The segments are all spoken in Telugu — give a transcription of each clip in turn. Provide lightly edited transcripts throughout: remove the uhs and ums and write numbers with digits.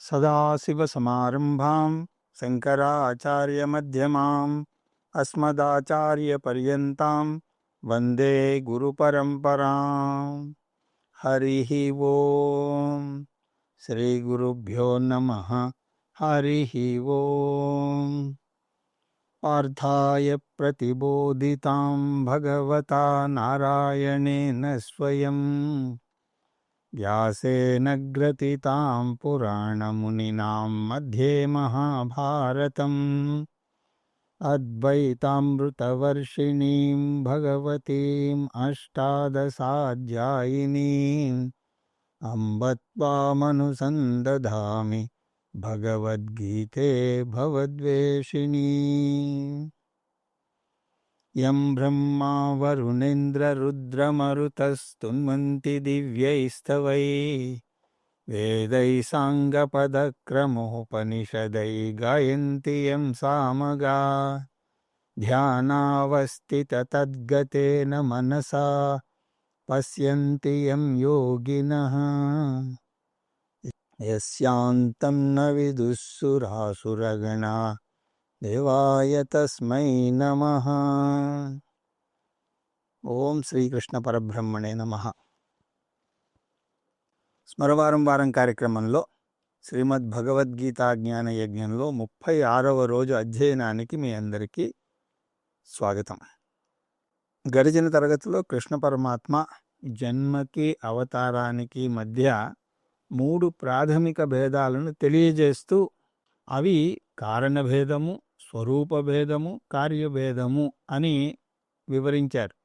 సదాశివసమారంభాం శంకరాచార్యమధ్యమాం అస్మదాచార్యపర్యంతాం వందే గురుపరంపరాం. హరి ఓం. శ్రీ గురుభ్యో నమః. హరి ఓం. పార్థాయ ప్రతిబోధితాం భగవతా నారాయణేన స్వయం వ్యాసేన గ్రథితాం పురాణమునినాం మధ్యే మహాభారతం. అద్వైతామృతవర్షిణీం భగవతీం అష్టాదశాధ్యాయినీం అంబ త్వామనుసందధామి భగవద్గీతే భవద్వేషిణీ. యం బ్రహ్మా వరుణేంద్రరుద్రమరుతస్తున్వంతి దివ్యైస్తవైః వేదైః సాంగపదక్రమోపనిషదైః గాయంతి యం సామగాః. ధ్యానావస్థితతద్గతేన మనసా పశ్యంతి యం యోగినః. యస్యాంతం న విదుఃసురాసురగణాః దేవాయ తస్మై నమః. ఓం శ్రీకృష్ణ పరబ్రహ్మణే నమః. స్మరవారం వారం కార్యక్రమంలో శ్రీమద్ భగవద్గీతా జ్ఞాన యజ్ఞంలో 36వ రోజు అధ్యయనానికి మీ అందరికీ స్వాగతం. గడిచిన తరగతిలో కృష్ణ పరమాత్మ జన్మకి అవతారానికి మధ్య 3 ప్రాథమిక భేదాలను తెలియజేస్తూ అవి కారణభేదము, స్వరూపభేదము, కార్యభేదము అని వివరించారు.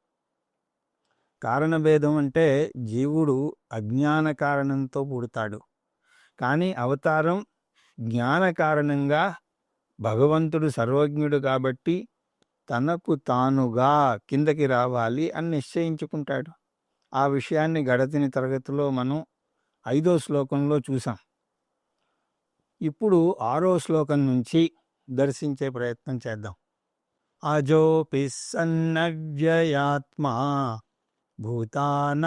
కారణభేదం అంటే జీవుడు అజ్ఞాన కారణంతో పుడతాడు, కానీ అవతారం జ్ఞాన కారణంగా భగవంతుడు సర్వజ్ఞుడు కాబట్టి తనకు తానుగా కిందకి రావాలి అని నిశ్చయించుకుంటాడు. ఆ విషయాన్ని గడచిన తరగతిలో మనం 5వ శ్లోకంలో చూసాం. ఇప్పుడు 6వ శ్లోకం నుంచి దర్శించే ప్రయత్నం చేద్దాం. అజోపి సన్నవ్యయాత్మా భూతానామీశ్వరోపి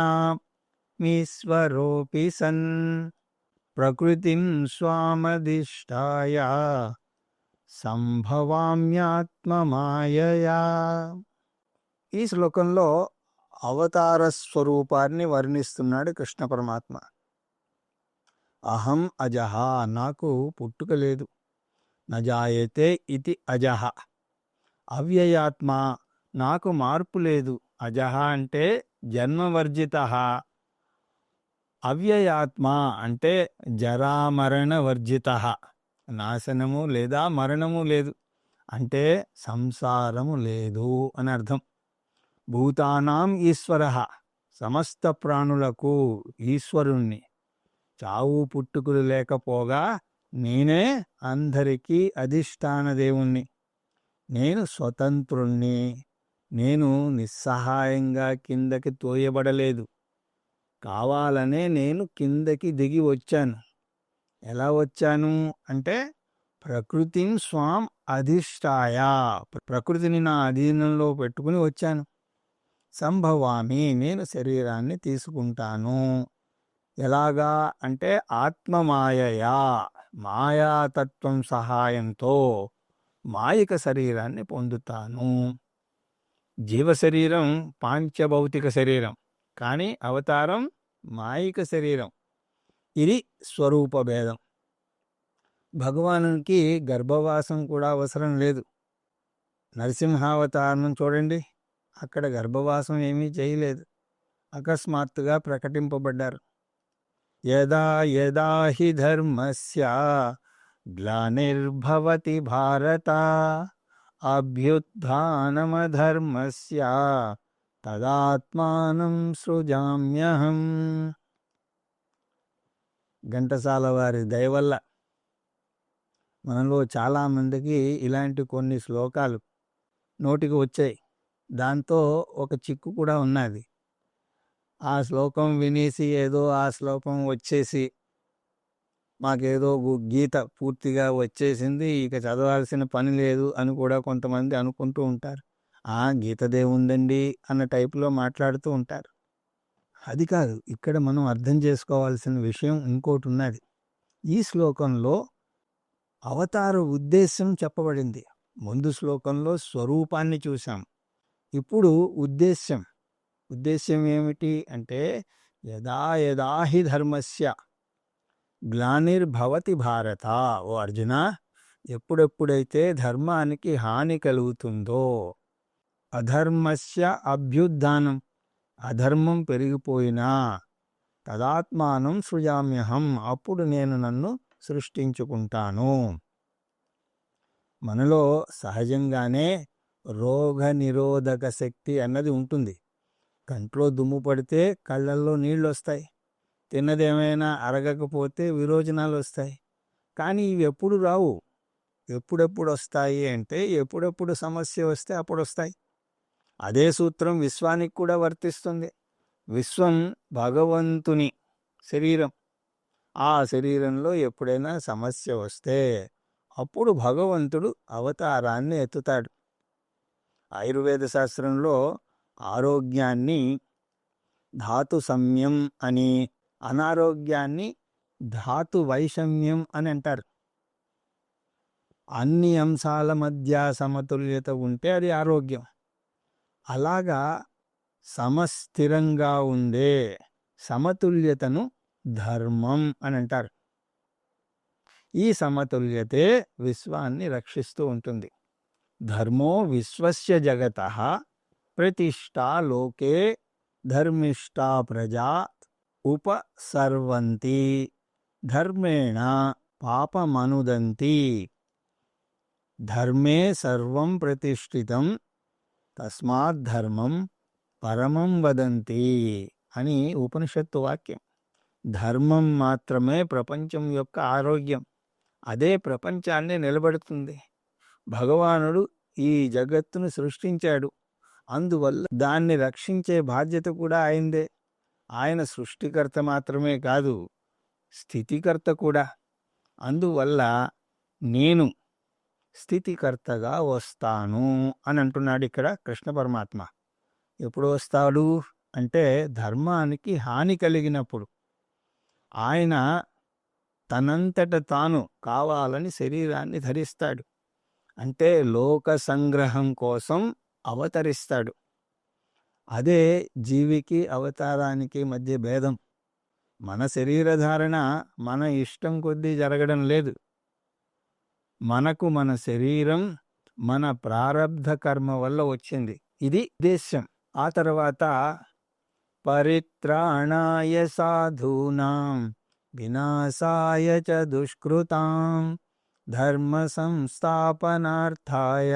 సన్ ప్రకృతిం స్వామధిష్ఠాయ సంభవామ్యాత్మమాయయా. ఈ శ్లోకంలో అవతార స్వరూపాన్ని వర్ణిస్తున్నాడు కృష్ణ పరమాత్మ. అహం అజహ, నాకు పుట్టుక లేదు. నజాయతే ఇది అజహ. అవ్యయాత్మ, నాకు మార్పు లేదు. అజహ అంటే జన్మవర్జిత. అవ్యయాత్మ అంటే జరామరణ వర్జిత. నాశనము లేదా మరణము లేదు అంటే సంసారము లేదు అని అర్థం. భూతానాం ఈశ్వర, సమస్త ప్రాణులకు ఈశ్వరుణ్ణి. చావు పుట్టుకులు లేకపోగా నేనే అందరికీ అధిష్టాన దేవుణ్ణి. నేను స్వతంత్రుణ్ణి. నేను నిస్సహాయంగా కిందకి తోయబడలేదు. కావాలనే నేను కిందకి దిగి వచ్చాను. ఎలా వచ్చాను అంటే ప్రకృతిం స్వాం అధిష్టాయ, ప్రకృతిని నా అధీనంలో పెట్టుకుని వచ్చాను. సంభవామి, నేను శరీరాన్ని తీసుకుంటాను. ఎలాగా అంటే ఆత్మమాయయా, మాయాతత్వం సహాయంతో మాయిక శరీరాన్ని పొందుతాను. జీవశరీరం పాంచభౌతిక శరీరం, కానీ అవతారం మాయిక శరీరం. ఇది స్వరూప భేదం. భగవానునికి గర్భవాసం కూడా అవసరం లేదు. నరసింహావతారం చూడండి, అక్కడ గర్భవాసం ఏమీ చేయలేదు. అకస్మాత్తుగా ప్రకటింపబడ్డారు. యదా యదా హి ధర్మస్య గ్లానిర్భవతి భారత అభ్యుత్థానమధర్మస్య తదాత్మానం సృజామ్యహం. ఘంటసాల వారి దయ వల్ల మనలో చాలామందికి ఇలాంటి కొన్ని శ్లోకాలు నోటికి వచ్చాయి. దాంతో ఒక చిక్కు కూడా ఉన్నది. ఆ శ్లోకం వినేసి ఏదో ఆ శ్లోకం వచ్చేసి మాకేదో గీత పూర్తిగా వచ్చేసింది, ఇక చదవాల్సిన పని లేదు అని కూడా కొంతమంది అనుకుంటూ ఉంటారు. గీతదేముందండి అన్న టైపులో మాట్లాడుతూ ఉంటారు. అది కాదు, ఇక్కడ మనం అర్థం చేసుకోవాల్సిన విషయం ఇంకోటి ఉన్నది. ఈ శ్లోకంలో అవతార ఉద్దేశం చెప్పబడింది. ముందు శ్లోకంలో స్వరూపాన్ని చూసాం. ఇప్పుడు ఉద్దేశ్యం ఏమిటి అంటే యదా యదా హి ధర్మస్య గ్లానిర్భవతి భారత. ఓ అర్జున, ఎప్పుడెప్పుడైతే ధర్మానికి హాని కలుగుతుందో, అధర్మస్య అభ్యుత్థానం, అధర్మం పెరిగిపోయినా, తదాత్మానం సృజామ్యహం, అప్పుడు నేను నన్ను సృష్టించుకుంటాను. మనలో సహజంగానే రోగ నిరోధక శక్తి అన్నది ఉంటుంది. కంట్లో దుమ్ము పడితే కళ్ళల్లో నీళ్ళు వస్తాయి, తిన్నదేమైనా అరగకపోతే విరోచనాలు వస్తాయి. కానీ ఇవి ఎప్పుడు రావు. ఎప్పుడెప్పుడు వస్తాయి అంటే ఎప్పుడెప్పుడు సమస్య వస్తే అప్పుడు వస్తాయి. అదే సూత్రం విశ్వానికి కూడా వర్తిస్తుంది. విశ్వం భగవంతుని శరీరం. ఆ శరీరంలో ఎప్పుడైనా సమస్య వస్తే అప్పుడు భగవంతుడు అవతారాన్ని ఎత్తుతాడు. ఆయుర్వేద శాస్త్రంలో ఆరోగ్యాన్ని ధాతు సంయం అని, అనారోగ్యాన్ని ధాతు వైషమ్యం అని అంటారు. అన్ని అంశాల మధ్య సమతుల్యత ఉంటే అది ఆరోగ్యం. అలాగా సమస్థిరంగా ఉండే సమతుల్యతను ధర్మం అని అంటారు. ఈ సమతుల్యతే విశ్వాన్ని రక్షిస్తూ ఉంటుంది. ధర్మో విశ్వస్య జగతః ప్రతిష్టా లోకే ధర్మిష్టా ప్రజా ఉపసర్వంతి ధర్మేణ పాపమనుదంతి ధర్మే సర్వం ప్రతిష్ఠితం తస్మాత్ ధర్మం పరమం వదంతి అని ఉపనిషత్తు వాక్యం. ధర్మం మాత్రమే ప్రపంచం యొక్క ఆరోగ్యం. అదే ప్రపంచాన్ని నిలబెడుతుంది. భగవానుడు ఈ జగత్తును సృష్టించాడు. అందువల్ల దాన్ని రక్షించే బాధ్యత కూడా ఆయనదే. ఆయన సృష్టికర్త మాత్రమే కాదు, స్థితికర్త కూడా. అందువల్ల నేను స్థితికర్తగా వస్తాను అని అంటున్నాడు ఇక్కడ కృష్ణ పరమాత్మ. ఎప్పుడు వస్తాడు అంటే ధర్మానికి హాని కలిగినప్పుడు. ఆయన తనంతట తాను కావాలని శరీరాన్ని ధరిస్తాడు. అంటే లోక సంగ్రహం కోసం అవతరిస్తాడు. అదే జీవికి అవతారానికి మధ్య భేదం. మన శరీరధారణ మన ఇష్టం కొద్దీ జరగడం లేదు. మనకు మన శరీరం మన ప్రారబ్ధ కర్మ వల్ల వచ్చింది. ఇది ఉద్దేశ్యం. ఆ తర్వాత పరిత్రాణాయ సాధూనాం వినాశాయ చ దుష్కృతాం ధర్మ సంస్థాపనార్థాయ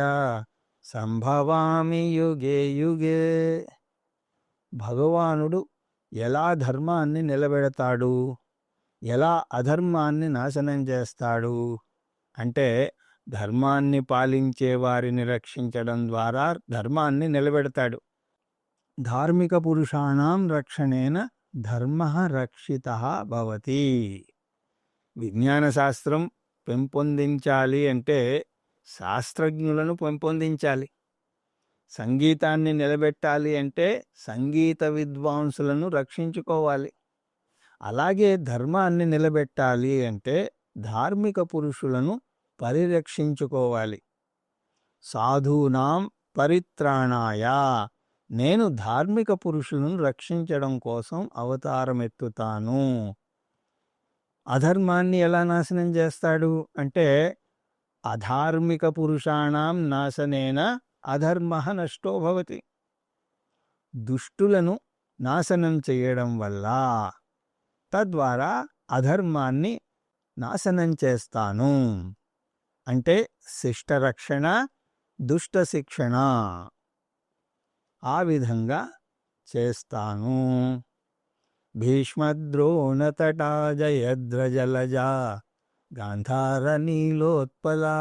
సంభవామి యుగే యుగే. భగవానుడు ఎలా ధర్మాన్ని నిలబెడతాడు, ఎలా అధర్మాన్ని నాశనం చేస్తాడు అంటే ధర్మాన్ని పాలించే వారిని రక్షించడం ద్వారా ధర్మాన్ని నిలబెడతాడు. ధార్మిక పురుషాణం రక్షణేన ధర్మ రక్షిత భవతి. విజ్ఞాన శాస్త్రం పెంపొందించాలి అంటే శాస్త్రజ్ఞులను పెంపొందించాలి. సంగీతాన్ని నిలబెట్టాలి అంటే సంగీత విద్వాంసులను రక్షించుకోవాలి. అలాగే ధర్మాన్ని నిలబెట్టాలి అంటే ధార్మిక పురుషులను పరిరక్షించుకోవాలి. సాధూనాం పరిత్రాణాయ, నేను ధార్మిక పురుషులను రక్షించడం కోసం అవతారం ఎత్తుతాను. అధర్మాన్ని ఎలా నాశనం చేస్తాడు అంటే అధార్మిక పురుషాణం నాశనేన అధర్మ నష్టో భవతి. దుష్టులను నాశనం చేయడం వల్ల తద్వారా అధర్మాన్ని నాశనం చేస్తాను. అంటే శిష్ట రక్షణ, దుష్ట శిక్షణ ఆ విధంగా చేస్తాను. భీష్మద్రోణతటా జయద్రజలజా గాంధార నీలోత్పలా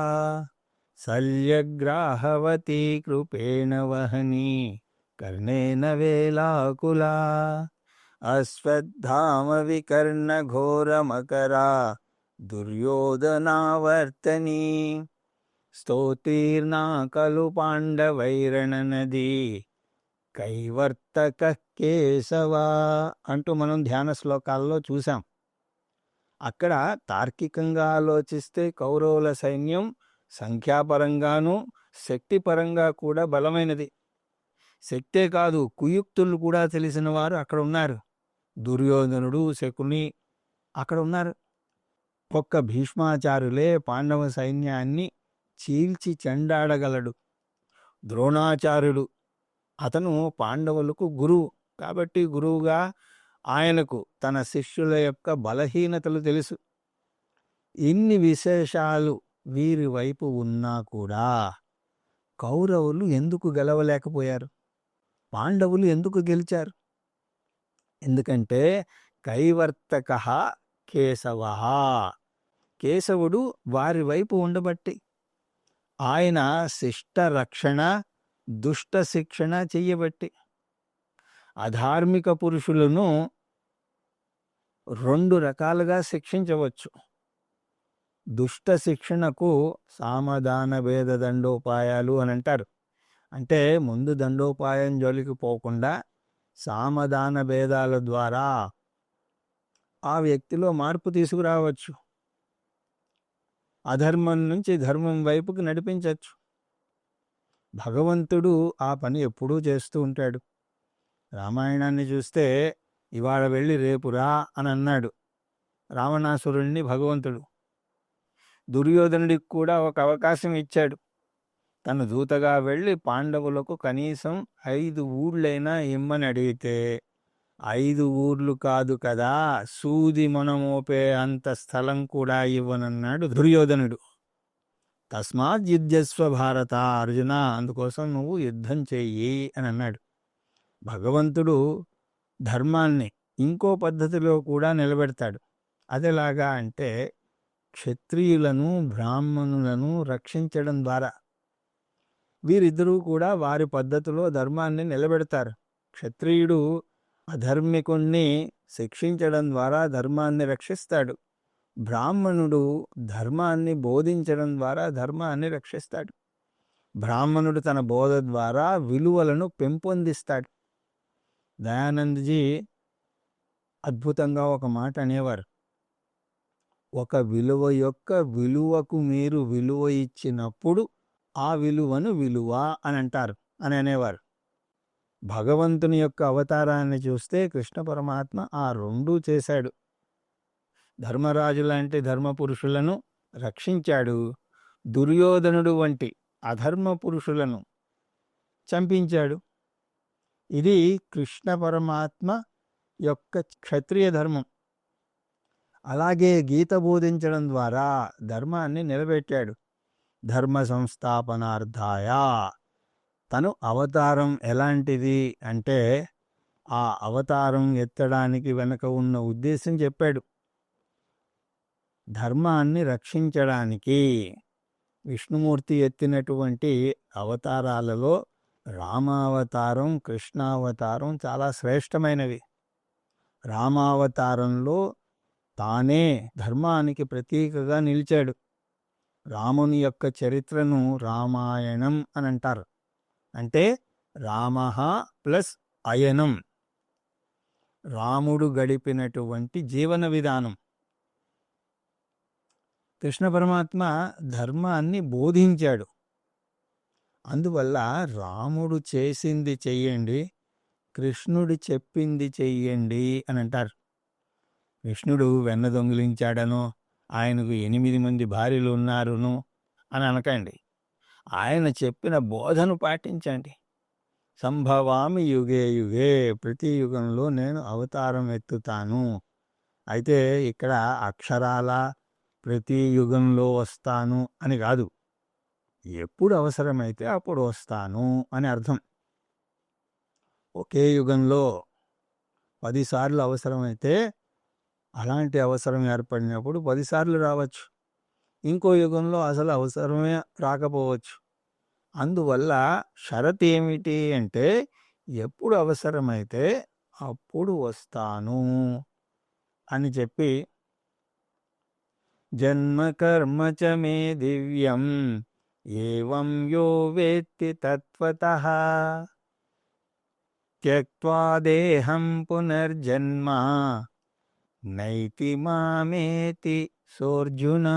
శల్యగ్రాహవతి కృపేణ వహని కర్ణేన వేలాకులా అశ్వత్థామ వికర్ణ ఘోరమకరా దుర్యోధనావర్తని స్తోత్రీర్నా ఖలు పాండవైరణనది కైవర్తక కేశవ అంటూ మనం ధ్యాన శ్లోకాల్లో చూసాం. అక్కడ తార్కికంగా ఆలోచిస్తే కౌరవుల సైన్యం సంఖ్యాపరంగాను శక్తిపరంగా కూడా బలమైనది. శక్తే కాదు, కుయుక్తులు కూడా తెలిసిన వారు అక్కడ ఉన్నారు. దుర్యోధనుడు, శకుని అక్కడ ఉన్నారు. ఒక్క భీష్మాచార్యులే పాండవ సైన్యాన్ని చీల్చి చెండాడగలడు. ద్రోణాచార్యుడు, అతను పాండవులకు గురువు కాబట్టి గురువుగా ఆయనకు తన శిష్యుల యొక్క బలహీనతలు తెలుసు. ఇన్ని విశేషాలు వీరి వైపు ఉన్నా కూడా కౌరవులు ఎందుకు గెలవలేకపోయారు? పాండవులు ఎందుకు గెలిచారు? ఎందుకంటే కైవర్తక కేశవ, కేశవుడు వారి వైపు ఉండబట్టి, ఆయన శిష్ట రక్షణ దుష్ట శిక్షణ చెయ్యబట్టి. అధార్మిక పురుషులను 2 రకాలుగా శిక్షించవచ్చు. దుష్ట శిక్షణకు సామధాన భేద దండోపాయాలు అని అంటారు. అంటే ముందు దండోపాయం జోలికి పోకుండా సామధాన భేదాల ద్వారా ఆ వ్యక్తిలో మార్పు తీసుకురావచ్చు. అధర్మం నుంచి ధర్మం వైపుకి నడిపించవచ్చు. భగవంతుడు ఆ పని ఎప్పుడూ చేస్తూ ఉంటాడు. రామాయణాన్ని చూస్తే ఇవాళ వెళ్ళి రేపు రా అని అన్నాడు రావణాసురుణ్ణి భగవంతుడు. దుర్యోధనుడికి కూడా ఒక అవకాశం ఇచ్చాడు. తను దూతగా వెళ్ళి పాండవులకు కనీసం 5 ఊళ్ళైనా ఇమ్మని అడిగితే 5 ఊర్లు కాదు కదా, సూది మనమోపే అంత స్థలం కూడా ఇవ్వనన్నాడు దుర్యోధనుడు. తస్మాత్ యుద్ధస్వ భారత, అర్జున, అందుకోసం నువ్వు యుద్ధం చెయ్యి అని అన్నాడు. భగవంతుడు ధర్మాన్ని ఇంకో పద్ధతిలో కూడా నిలబెడతాడు. అదేలాగా అంటే క్షత్రియులను బ్రాహ్మణులను రక్షించడం ద్వారా. వీరిద్దరూ కూడా వారి పద్ధతిలో ధర్మాన్ని నిలబెడతారు. క్షత్రియుడు అధర్మికుణ్ణి శిక్షించడం ద్వారా ధర్మాన్ని రక్షిస్తాడు. బ్రాహ్మణుడు ధర్మాన్ని బోధించడం ద్వారా ధర్మాన్ని రక్షిస్తాడు. బ్రాహ్మణుడు తన బోధ ద్వారా విలువలను పెంపొందిస్తాడు. దయానందజీ అద్భుతంగా ఒక మాట అనేవారు. ఒక విలువ యొక్క విలువకు మీరు విలువ ఇచ్చినప్పుడు ఆ విలువను విలువ అని అంటారు అని అనేవారు. భగవంతుని యొక్క అవతారాన్ని చూస్తే కృష్ణ పరమాత్మ ఆ 2 చేశాడు. ధర్మరాజు లాంటి ధర్మపురుషులను రక్షించాడు. దుర్యోధనుడు వంటి అధర్మ పురుషులను చంపించాడు. ఇది కృష్ణ పరమాత్మ యొక్క క్షత్రియ ధర్మం. అలాగే గీత బోధించడం ద్వారా ధర్మాన్ని నిలబెట్టాడు. ధర్మ సంస్థాపనార్థాయ. తను అవతారం ఎలాంటిది అంటే ఆ అవతారం ఎత్తడానికి వెనక ఉన్న ఉద్దేశం చెప్పాడు. ధర్మాన్ని రక్షించడానికి. విష్ణుమూర్తి ఎత్తినటువంటి అవతారాలలో రామావతారం, కృష్ణావతారం చాలా శ్రేష్టమైనవి. రామావతారంలో తానే ధర్మానికి ప్రతీకగా నిలిచాడు. రాముని యొక్క చరిత్రను రామాయణం అని అంటారు. అంటే రామః ప్లస్ అయనం, రాముడు గడిపినటువంటి జీవన విధానం. కృష్ణ పరమాత్మ ధర్మాన్ని బోధించాడు. అందువల్ల రాముడు చేసింది చెయ్యండి, కృష్ణుడు చెప్పింది చెయ్యండి అని అంటారు. కృష్ణుడు వెన్న దొంగిలించాడనో, ఆయనకు 8 మంది భార్యలు ఉన్నారును అని అనకండి. ఆయన చెప్పిన బోధను పాటించండి. సంభవామి యుగే యుగే, ప్రతి యుగంలో నేను అవతారం ఎత్తుతాను. అయితే ఇక్కడ అక్షరాల ప్రతి యుగంలో వస్తాను అని కాదు, ఎప్పుడు అవసరమైతే అప్పుడు వస్తాను అని అర్థం. ఒకే యుగంలో 10 సార్లు అవసరమైతే అలాంటి అవసరం ఏర్పడినప్పుడు 10 సార్లు రావచ్చు. ఇంకో యుగంలో అసలు అవసరమే రాకపోవచ్చు. అందువల్ల షరత్ ఏమిటి అంటే ఎప్పుడు అవసరమైతే అప్పుడు వస్తాను అని చెప్పి, జన్మ కర్మ చ మే దివ్యం ఏవం యో వేత్తి తత్వతః త్యక్త్వా దేహం పునర్జన్మ నైతి మామేతి సోర్జున.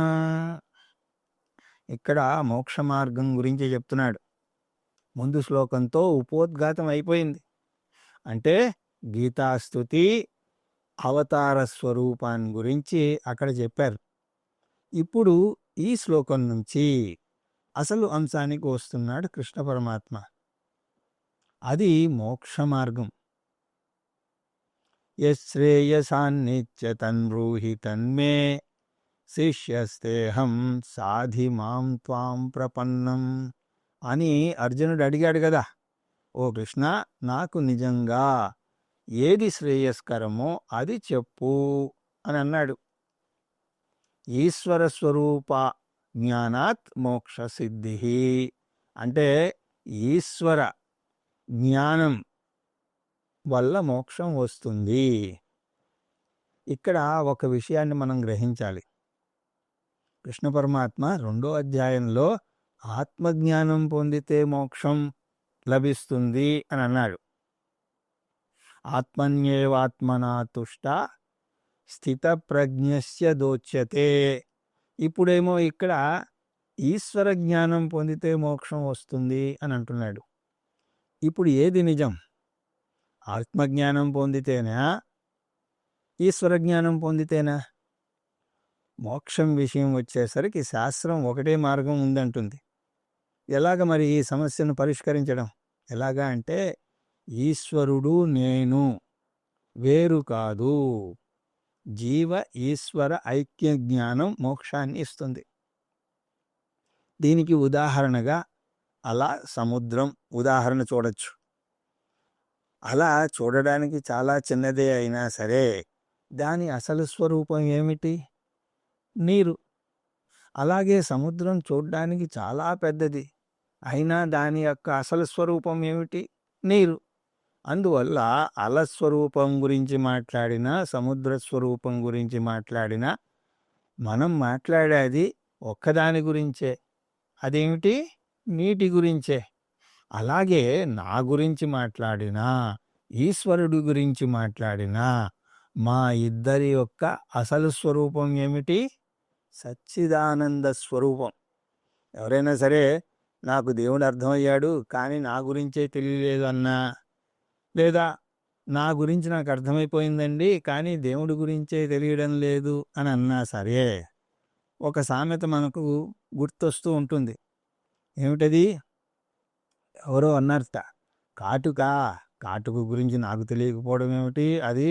ఇక్కడ మోక్ష మార్గం గురించి చెప్తున్నాడు. ముందు శ్లోకంతో ఉపోద్ఘాతం అయిపోయింది. అంటే గీతాస్తుతి అవతార స్వరూపాన్ని గురించి అక్కడ చెప్పారు. ఇప్పుడు ఈ శ్లోకం నుంచి అసలు అంశానికి వస్తున్నాడు కృష్ణ పరమాత్మ. అది మోక్ష మార్గం. యశ్రేయసాన్నిత్య తన్బ్రూహి తన్మే శిష్యస్తేహం సాధి మాం త్వాం ప్రపన్నం అని అర్జునుడు అడిగాడు కదా. ఓ కృష్ణ, నాకు నిజంగా ఏది శ్రేయస్కరమో అది చెప్పు అని అన్నాడు. ఈశ్వర స్వరూప జ్ఞానాత్ మోక్ష సిద్ధి అంటే ఈశ్వర జ్ఞానం వల్ల మోక్షం వస్తుంది. ఇక్కడ ఒక విషయాన్ని మనం గ్రహించాలి. కృష్ణ పరమాత్మ 2వ అధ్యాయంలో ఆత్మజ్ఞానం పొందితే మోక్షం లభిస్తుంది అని అన్నాడు. ఆత్మన్యేవాత్మనా తుష్ట స్థిత ప్రజ్ఞస్య దోచ్యతే. ఇప్పుడేమో ఇక్కడ ఈశ్వర జ్ఞానం పొందితే మోక్షం వస్తుంది అని అంటున్నాడు. ఇప్పుడు ఏది నిజం? ఆత్మజ్ఞానం పొందితేనా, ఈశ్వర జ్ఞానం పొందితేనా? మోక్షం విషయం వచ్చేసరికి శాస్త్రం ఒకటే మార్గం ఉందంటుంది. ఎలాగ మరి ఈ సమస్యను పరిష్కరించడం? ఎలాగా అంటే ఈశ్వరుడు నేను వేరు కాదు. జీవ ఈశ్వర ఐక్య జ్ఞానం మోక్షాన్ని ఇస్తుంది. దీనికి ఉదాహరణగా అలా సముద్రం ఉదాహరణ చూడొచ్చు. అలా చూడడానికి చాలా చిన్నదే అయినా సరే దాని అసలు స్వరూపం ఏమిటి? నీరు. అలాగే సముద్రం చూడడానికి చాలా పెద్దది, అయినా దాని యొక్క అసలు స్వరూపం ఏమిటి? నీరు. అందువల్ల అల స్వరూపం గురించి మాట్లాడినా, సముద్ర స్వరూపం గురించి మాట్లాడినా మనం మాట్లాడేది ఒక్కదాని గురించే. అదేమిటి? నీటి గురించే. అలాగే నా గురించి మాట్లాడినా, ఈశ్వరుడి గురించి మాట్లాడినా మా ఇద్దరి యొక్క అసలు స్వరూపం ఏమిటి? సచ్చిదానంద స్వరూపం. ఎవరైనా సరే నాకు దేవుడు అర్థమయ్యాడు కానీ నా గురించే తెలియలేదు అన్నా, లేదా నా గురించి నాకు అర్థమైపోయిందండి కానీ దేవుడి గురించే తెలియడం లేదు అని అన్నా సరే, ఒక సామెత మనకు గుర్తొస్తూ ఉంటుంది. ఏమిటది? ఎవరో అన్నారట, కాటుక గురించి నాకు తెలియకపోవడం ఏమిటి, అది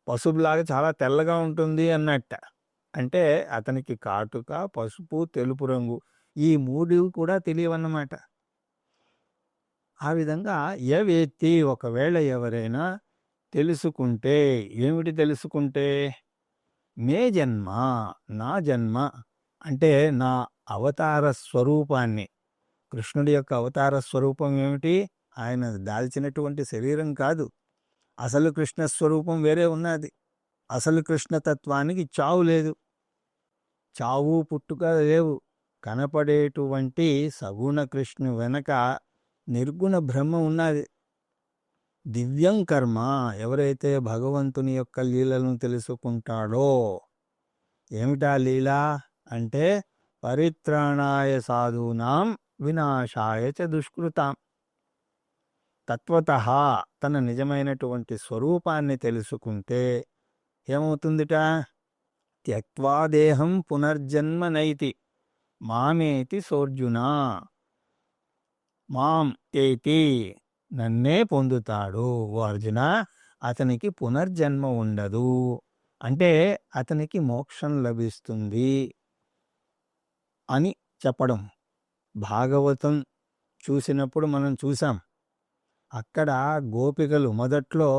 పసుపులాగా చాలా తెల్లగా ఉంటుంది అన్నట్ట. అంటే అతనికి కాటుక, పసుపు, తెలుపు రంగు ఈ 3 కూడా తెలియవన్నమాట. ఆ విధంగా యవేత్తి, ఒకవేళ ఎవరైనా తెలుసుకుంటే, ఏమిటి తెలుసుకుంటే? మే జన్మ, నా జన్మ అంటే నా అవతార స్వరూపాన్ని. కృష్ణుడి యొక్క అవతార స్వరూపం ఏమిటి? ఆయన దాల్చినటువంటి శరీరం కాదు. అసలు కృష్ణ స్వరూపం వేరే ఉన్నది. అసలు కృష్ణతత్వానికి చావు లేదు, చావు పుట్టుక లేవు. కనపడేటువంటి సగుణ కృష్ణు వెనక నిర్గుణ బ్రహ్మ ఉన్నది. దివ్యం కర్మ. ఎవరైతే భగవంతుని యొక్క లీలను తెలుసుకుంటాడో, ఏమిటా లీల అంటే పరిత్రాణాయ సాధూనాం వినాశాయ చ దుష్కృతాం. తత్వతః తన నిజమైనటువంటి స్వరూపాన్ని తెలుసుకుంటే ఏమవుతుందిట? త్యక్వా దేహం పునర్జన్మ నైతి మామేతి సోర్జున. మాం ఏతి, నన్నే పొందుతాడు ఓ అర్జున, అతనికి పునర్జన్మ ఉండదు. అంటే అతనికి మోక్షం లభిస్తుంది అని చెప్పడం. భాగవతం చూసినప్పుడు మనం చూసాం, అక్కడ గోపికలు మొదట్లో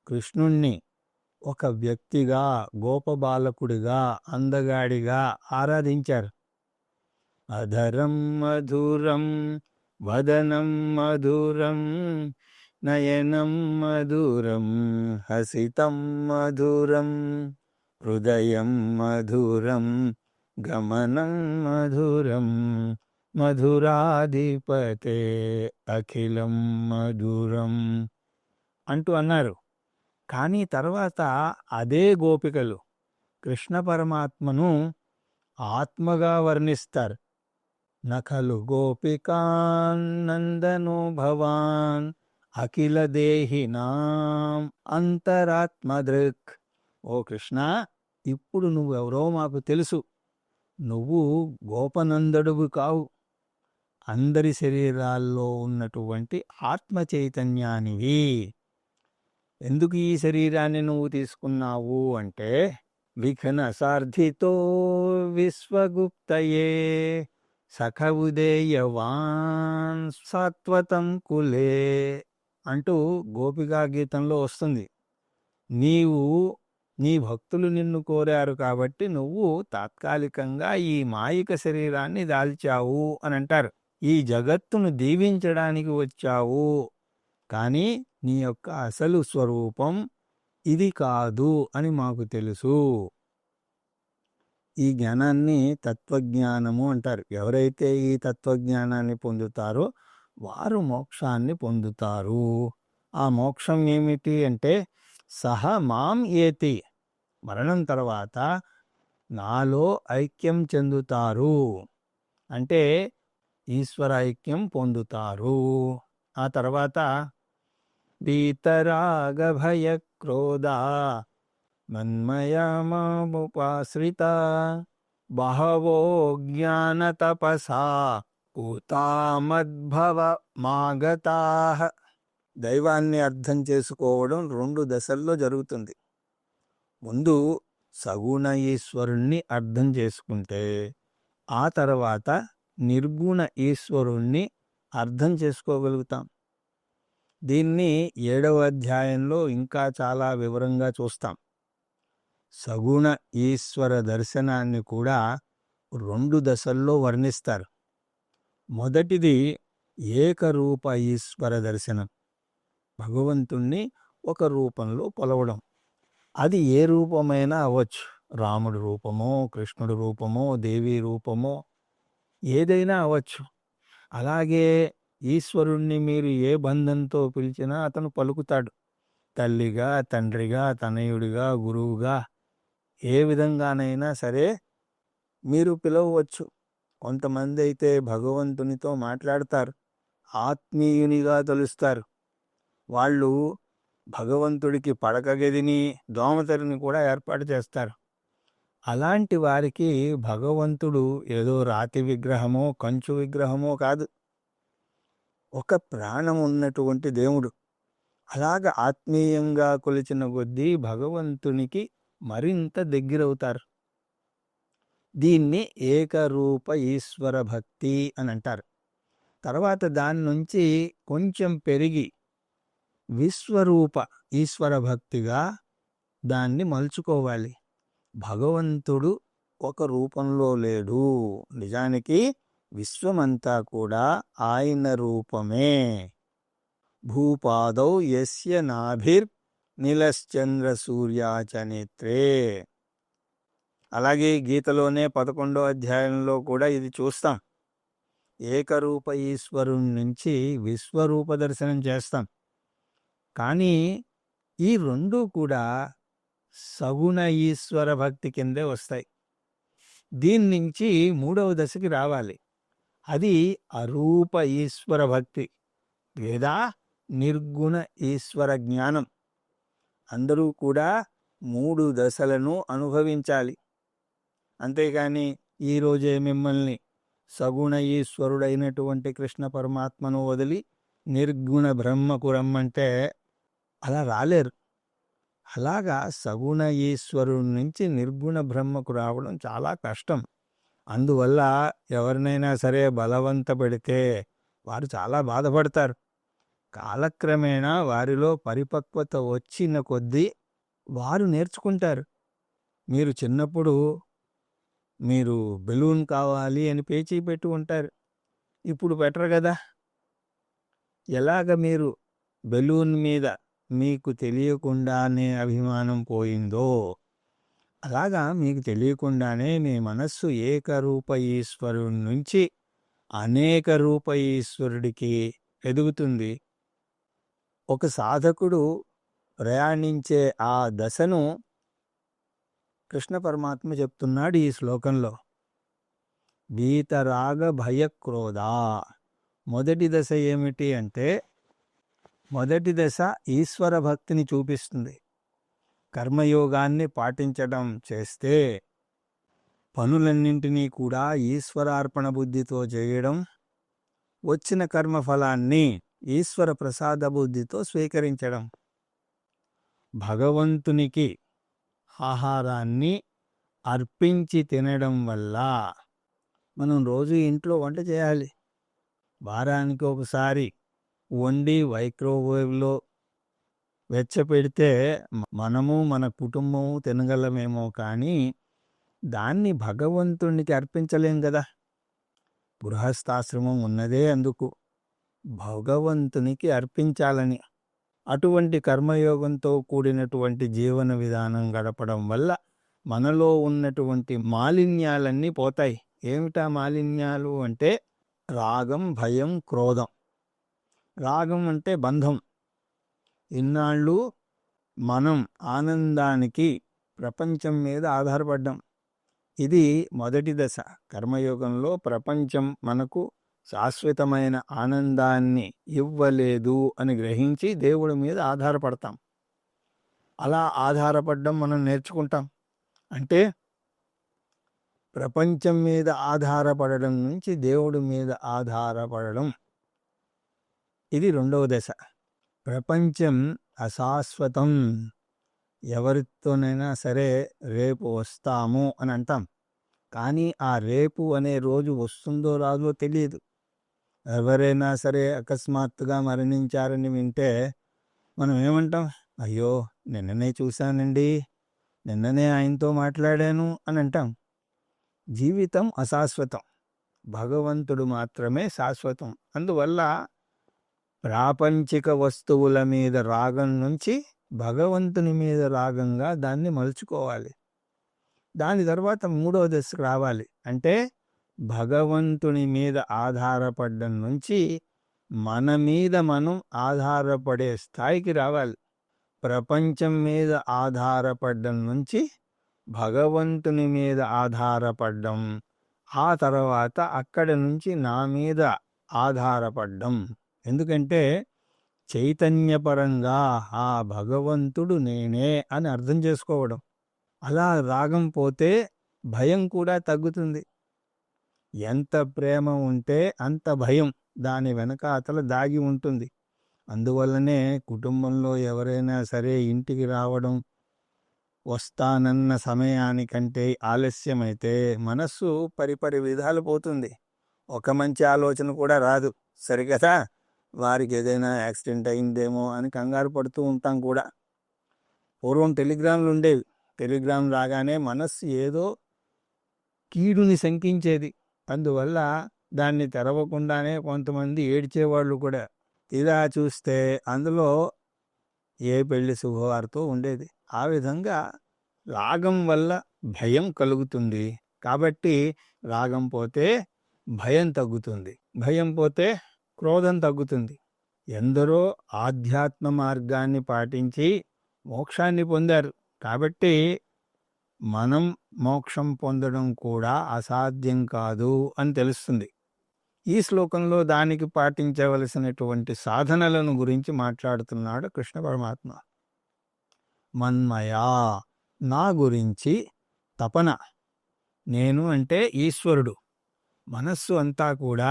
కృష్ణుణ్ణి ఒక వ్యక్తిగా, గోపబాలకుడిగా, అందగాడిగా ఆరాధించారు. అధరం మధురం వదనం మధురం నయనం మధురం హసితం మధురం హృదయం మధురం గమనం మధురం మధురాధిపతే అఖిలం మధురం అంటూ అన్నారు. కానీ తర్వాత అదే గోపికలు కృష్ణ పరమాత్మను ఆత్మగా వర్ణిస్తారు. నఖలు గోపికానందనో భవాన్ అఖిల దేహినాం అంతరాత్మదృక్. ఓ కృష్ణ, ఇప్పుడు నువ్వెవరో మాకు తెలుసు. నువ్వు గోపనందడువు కావు, అందరి శరీరాల్లో ఉన్నటువంటి ఆత్మ చైతన్యానివి. ఎందుకు ఈ శరీరాన్ని నువ్వు తీసుకున్నావు అంటే, విఘ్న సార్థితో విశ్వగుప్తయే సఖవుదేయవాన్ సాత్వతం కులే అంటూ గోపికా గీతంలో వస్తుంది. నీ భక్తులు నిన్ను కోరారు కాబట్టి నువ్వు తాత్కాలికంగా ఈ మాయిక శరీరాన్ని దాల్చావు అని అంటారు. ఈ జగత్తును దీవించడానికి వచ్చావు, కానీ నీ యొక్క అసలు స్వరూపం ఇది కాదు అని మాకు తెలుసు. ఈ జ్ఞానాన్ని తత్వజ్ఞానము అంటారు. ఎవరైతే ఈ తత్వజ్ఞానాన్ని పొందుతారో వారు మోక్షాన్ని పొందుతారు. ఆ మోక్షం ఏమిటి అంటే, సహ మాం ఏతి, మరణం తర్వాత నాలో ఐక్యం చెందుతారు, అంటే ఈశ్వర ఐక్యం పొందుతారు. ఆ తర్వాత వీతరాగ భయ క్రోధ మన్మయముపాశ్రిత బహవో జ్ఞాన తపసా పూతామద్భవ మాగతా. దైవాన్ని అర్థం చేసుకోవడం 2 దశల్లో జరుగుతుంది. ముందు సగుణ ఈశ్వరుణ్ణి అర్థం చేసుకుంటే, ఆ తర్వాత నిర్గుణ ఈశ్వరుణ్ణి అర్థం చేసుకోగలుగుతాం. దీన్ని 7వ అధ్యాయంలో ఇంకా చాలా వివరంగా చూస్తాం. సగుణ ఈశ్వర దర్శనాన్ని కూడా 2 దశల్లో వర్ణిస్తారు. మొదటిది ఏకరూప ఈశ్వర దర్శనం, భగవంతుణ్ణి ఒక రూపంలో కొలవడం. అది ఏ రూపమైనా అవ్వచ్చు, రాముడి రూపమో, కృష్ణుడి రూపమో, దేవి రూపమో, ఏదైనా అవ్వచ్చు. అలాగే ఈశ్వరుణ్ణి మీరు ఏ బంధంతో పిలిచినా అతను పలుకుతాడు. తల్లిగా, తండ్రిగా, తనయుడిగా, గురువుగా, ఏ విధంగానైనా సరే మీరు పిలవవచ్చు. కొంతమంది అయితే భగవంతునితో మాట్లాడతారు, ఆత్మీయునిగా తలుస్తారు. వాళ్ళు భగవంతుడికి పడక గదిని, దోమతెరని కూడా ఏర్పాటు చేస్తారు. అలాంటి వారికి భగవంతుడు ఏదో రాతి విగ్రహమో, కంచు విగ్రహమో కాదు, ఒక ప్రాణం ఉన్నటువంటి దేవుడు. అలాగ ఆత్మీయంగా కొలిచిన కొద్దీ భగవంతునికి మరింత దగ్గరవుతారు. దీన్ని ఏకరూప ఈశ్వర భక్తి అని అంటారు. తర్వాత దాని నుంచి కొంచెం పెరిగి విశ్వరూప ఈశ్వర భక్తిగా దాన్ని మలుచుకోవాలి. భగవంతుడు ఒక రూపంలో లేడు, నిజానికి విశ్వమంతా కూడా ఆయన రూపమే. భూపాదౌ యస్య నాభిర్ నీలశ్చంద్ర సూర్యాచ నేత్రే. అలాగే గీతలోనే 11వ అధ్యాయంలో కూడా ఇది చూస్తాం. ఏకరూప ఈశ్వరుని నుంచి విశ్వరూప దర్శనం చేస్తాం. కానీ ఈ 2 కూడా సగుణ ఈశ్వర భక్తి కిందే వస్తాయి. దీని నుంచి 3వ దశకి రావాలి. అది అరూప ఈశ్వర భక్తి లేదా నిర్గుణ ఈశ్వర జ్ఞానం. అందరూ కూడా 3 దశలను అనుభవించాలి. అంతేకాని ఈరోజే మిమ్మల్ని సగుణ ఈశ్వరుడైనటువంటి కృష్ణ పరమాత్మను వదిలి నిర్గుణ బ్రహ్మకు రమ్మంటే అలా రాలేరు. అలాగా సగుణ ఈశ్వరుడి నుంచి నిర్గుణ బ్రహ్మకు రావడం చాలా కష్టం. అందువల్ల ఎవరినైనా సరే బలవంత పెడితే వారు చాలా బాధపడతారు. కాలక్రమేణా వారిలో పరిపక్వత వచ్చిన కొద్దీ వారు నేర్చుకుంటారు. మీరు చిన్నప్పుడు మీరు బెలూన్ కావాలి అని పేచీ పెట్టి ఉంటారు, ఇప్పుడు పెట్టరు కదా. ఎలాగ మీరు బెలూన్ మీద మీకు తెలియకుండానే అభిమానం పోయిందో, అలాగా మీకు తెలియకుండానే మీ మనస్సు ఏకరూప ఈశ్వరుడి నుంచి అనేక రూప ఈశ్వరుడికి ఎదుగుతుంది. ఒక సాధకుడు ప్రయాణించే ఆ దశను కృష్ణ పరమాత్మ చెప్తున్నాడు ఈ శ్లోకంలో. వీతరాగ భయక్రోధ. మొదటి దశ ఏమిటి అంటే, మొదటి దశ ఈశ్వర భక్తిని చూపిస్తుంది. కర్మయోగాన్ని పాటించడం చేస్తే పనులన్నింటినీ కూడా ఈశ్వరార్పణ బుద్ధితో చేయడం, వచ్చిన కర్మఫలాన్ని ఈశ్వర ప్రసాద బుద్ధితో స్వీకరించడం. భగవంతునికి ఆహారాన్ని అర్పించి తినడం వల్ల, మనం రోజు ఇంట్లో వంట చేయాలి, వారానికి ఒకసారి వండి మైక్రోవేవ్లో వెచ్చపెడితే మనము మన కుటుంబము తినగలమేమో, కానీ దాన్ని భగవంతునికి అర్పించలేం కదా. గృహస్థాశ్రమం ఉన్నదే అందుకు, భగవంతునికి అర్పించాలని. అటువంటి కర్మయోగంతో కూడినటువంటి జీవన విధానం గడపడం వల్ల మనలో ఉన్నటువంటి మాలిన్యాలన్నీ పోతాయి. ఏమిటా మాలిన్యాలు అంటే, రాగం, భయం, క్రోధం. రాగం అంటే బంధం. ఇన్నాళ్ళు మనం ఆనందానికి ప్రపంచం మీద ఆధారపడ్డాం. ఇది మొదటి దశ. కర్మయోగంలో ప్రపంచం మనకు శాశ్వతమైన ఆనందాన్ని ఇవ్వలేదు అని గ్రహించి దేవుడి మీద ఆధారపడతాం. అలా ఆధారపడడం మనం నేర్చుకుంటాం. అంటే ప్రపంచం మీద ఆధారపడడం నుంచి దేవుడి మీద ఆధారపడడం, ఇది రెండవ దశ. ప్రపంచం అశాశ్వతం. ఎవరితోనైనా సరే రేపు వస్తాము అని అంటాం, కానీ ఆ రేపు అనే రోజు వస్తుందో రాదో తెలియదు. ఎవరైనా సరే అకస్మాత్తుగా మరణించారని వింటే మనం ఏమంటాం? అయ్యో, నిన్ననే చూశానండి, నిన్ననే ఆయనతో మాట్లాడాను అని అంటాం. జీవితం అశాశ్వతం, భగవంతుడు మాత్రమే శాశ్వతం. అందువల్ల ప్రాపంచిక వస్తువుల మీద రాగం నుంచి భగవంతుని మీద రాగంగా దాన్ని మలుచుకోవాలి. దాని తర్వాత మూడవ దశకు రావాలి. అంటే భగవంతుని మీద ఆధారపడడం నుంచి మన మీద మనం ఆధారపడే స్థాయికి రావాలి. ప్రపంచం మీద ఆధారపడడం నుంచి భగవంతుని మీద ఆధారపడడం, ఆ తర్వాత అక్కడి నుంచి నా మీద ఆధారపడడం. ఎందుకంటే చైతన్యపరంగా ఆ భగవంతుడు నేనే అని అర్థం చేసుకోవడం. అలా రాగం పోతే భయం కూడా తగ్గుతుంది. ఎంత ప్రేమ ఉంటే అంత భయం దాని వెనకాతల దాగి ఉంటుంది. అందువల్లనే కుటుంబంలో ఎవరైనా సరే ఇంటికి రావడం, వస్తానన్న సమయానికంటే ఆలస్యమైతే మనస్సు పరిపరి విధాలు పోతుంది. ఒక మంచి ఆలోచన కూడా రాదు. సరికదా, వారికి ఏదైనా యాక్సిడెంట్ అయిందేమో అని కంగారు పడుతూ ఉంటాం కూడా. పూర్వం టెలిగ్రామ్లు ఉండేవి. టెలిగ్రామ్ రాగానే మనస్సు ఏదో కీడుని శంకించేది. అందువల్ల దాన్ని తెరవకుండానే కొంతమంది ఏడ్చేవాళ్ళు కూడా. ఇలా చూస్తే అందులో ఏ పెళ్లి శుభవార్తో ఉండేది. ఆ విధంగా రాగం వల్ల భయం కలుగుతుంది. కాబట్టి రాగం పోతే భయం తగ్గుతుంది, భయం పోతే క్రోధం తగ్గుతుంది. ఎందరో ఆధ్యాత్మ మార్గాన్ని పాటించి మోక్షాన్ని పొందారు. కాబట్టి మనం మోక్షం పొందడం కూడా అసాధ్యం కాదు అని తెలుస్తుంది. ఈ శ్లోకంలో దానికి పాటించవలసినటువంటి సాధనలను గురించి మాట్లాడుతున్నాడు కృష్ణ పరమాత్మ. మన్మయా, నా గురించి తపన. నేను అంటే ఈశ్వరుడు. మనస్సు అంతా కూడా